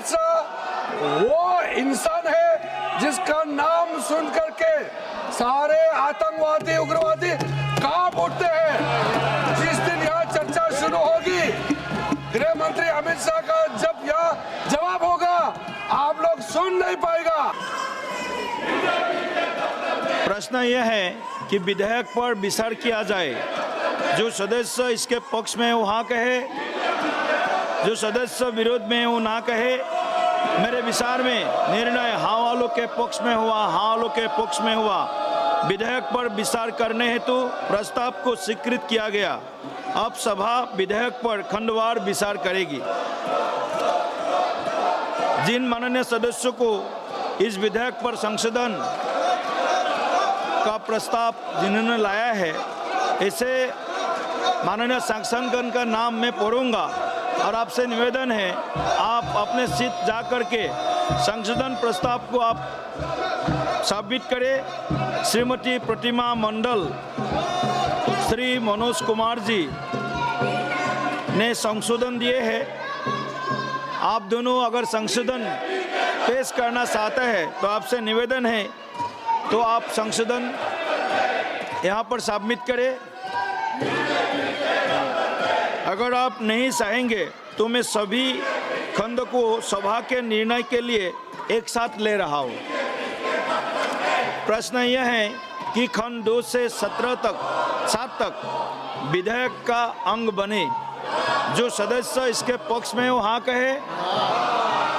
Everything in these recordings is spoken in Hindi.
अमित शाह वो इंसान है जिसका नाम सुन करके सारे आतंकवादी उग्रवादी कांप उठते हैं। जिस दिन यहाँ चर्चा शुरू होगी, गृह मंत्री अमित शाह का जब यहाँ जवाब होगा, आप लोग सुन नहीं पाएगा। प्रश्न यह है कि विधेयक पर विचार किया जाए। जो सदस्य इसके पक्ष में वो हाँ कहे, जो सदस्य विरोध में वो ना कहे। मेरे विचार में निर्णय हाँ वालों के पक्ष में हुआ, हाँ वालों के पक्ष में हुआ। विधेयक पर विचार करने हेतु प्रस्ताव को स्वीकृत किया गया। अब सभा विधेयक पर खंडवार विचार करेगी। जिन माननीय सदस्यों को इस विधेयक पर संशोधन का प्रस्ताव जिन्होंने लाया है, ऐसे माननीय सांसदगण का नाम मैं पढ़ूंगा और आपसे निवेदन है आप अपने सीट जा कर के संशोधन प्रस्ताव को आप सबमिट करें। श्रीमती प्रतिमा मंडल, श्री मनोज कुमार जी ने संशोधन दिए हैं। आप दोनों अगर संशोधन पेश करना चाहते हैं तो आपसे निवेदन है तो आप संशोधन यहाँ पर सबमिट करें। अगर आप नहीं चाहेंगे तो मैं सभी खंड को सभा के निर्णय के लिए एक साथ ले रहा हूँ। प्रश्न यह है कि खंड 2 से 7 तक विधेयक का अंग बने। जो सदस्य इसके पक्ष में वो हाँ कहे,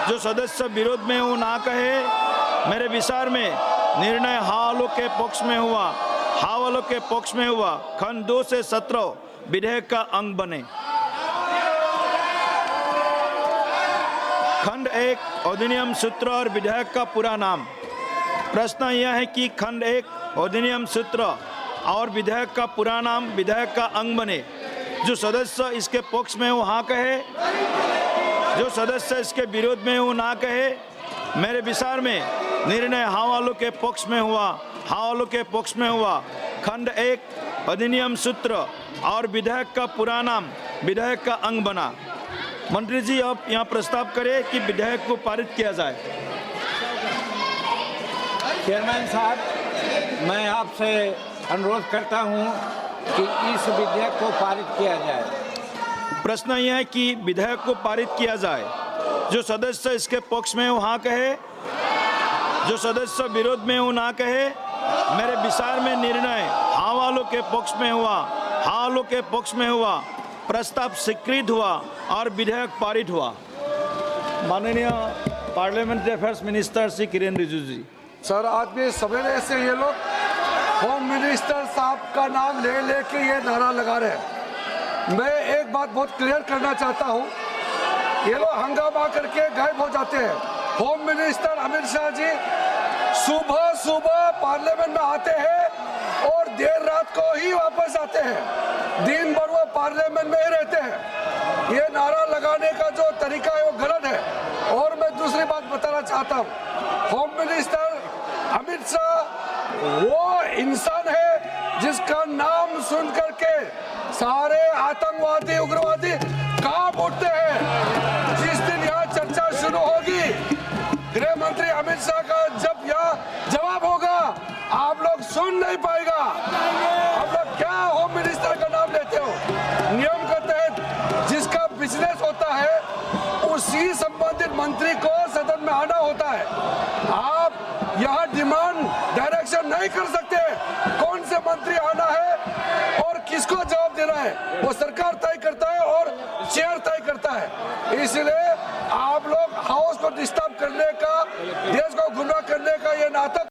जो सदस्य विरोध में वो ना कहे। मेरे विचार में निर्णय हाँ वालों के पक्ष में हुआ, हाँ वालों के पक्ष में हुआ। खंड 2 से 17 विधेयक का अंग बने। खंड 1 अधिनियम सूत्र और विधेयक का पूरा नाम। प्रश्न यह है कि खंड 1 अधिनियम सूत्र और विधेयक का पूरा नाम विधेयक का अंग बने। जो सदस्य इसके पक्ष में वो हाँ कहे, जो सदस्य इसके विरोध में वो ना कहे। मेरे विचार में निर्णय हाँ वालों के पक्ष में हुआ, हाँ वालों के पक्ष में हुआ। खंड 1 अधिनियम सूत्र और विधेयक का पूरा नाम विधेयक का अंग बना। मंत्री जी अब यहाँ प्रस्ताव करें कि विधेयक को पारित किया जाए। चेयरमैन साहब, मैं आपसे अनुरोध करता हूँ कि इस विधेयक को पारित किया जाए। प्रश्न यह है कि विधेयक को पारित किया जाए। जो सदस्य इसके पक्ष में वो हाँ कहे, जो सदस्य विरोध में वो ना कहे। मेरे विचार में निर्णय हाँ वालों के पक्ष में हुआ, हाँ वालों के पक्ष में हुआ। प्रस्ताव स्वीकृत हुआ और विधेयक पारित हुआ। माननीय parliamentary affairs minister Shri Kiren Rijiju ji. Sir, आज भी सवेरे से ये लोग होम मिनिस्टर साहब का नाम ले लेके ये नारा लगा रहे हैं। मैं एक बात बहुत क्लियर करना चाहता हूँ, ये लोग हंगामा करके गायब हो जाते हैं। होम मिनिस्टर अमित शाह जी सुबह सुबह पार्लियामेंट में आते हैं और देर रात को ही वापस आते हैं। दिन भर वो पार्लियामेंट में ही रहते हैं। ये नारा लगाने का जो तरीका है वो गलत है। और मैं दूसरी बात बताना चाहता हूँ, होम मिनिस्टर अमित शाह वो इंसान है जिसका नाम सुन करके सारे आतंकवादी उग्रवादी कांप उठते हैं। जिस दिन यहाँ चर्चा शुरू होगी, गृह मंत्री अमित शाह का जब यहाँ जवाब होगा, आप लोग सुन नहीं पाएगा। आप लोग क्या होम मिनिस्टर का नाम लेते हो? नियम के तहत जिसका बिजनेस होता है उसी संबंधित मंत्री को सदन में आना होता है। आप यहाँ डिमांड डायरेक्शन नहीं कर सकते कौन से मंत्री आना है और किसको जवाब देना है। वो सरकार तय करता है और चेयर तय करता है। इसलिए आप लोग हाउस को डिस्टर्ब करने का, देश को गुमराह करने का ये नाटक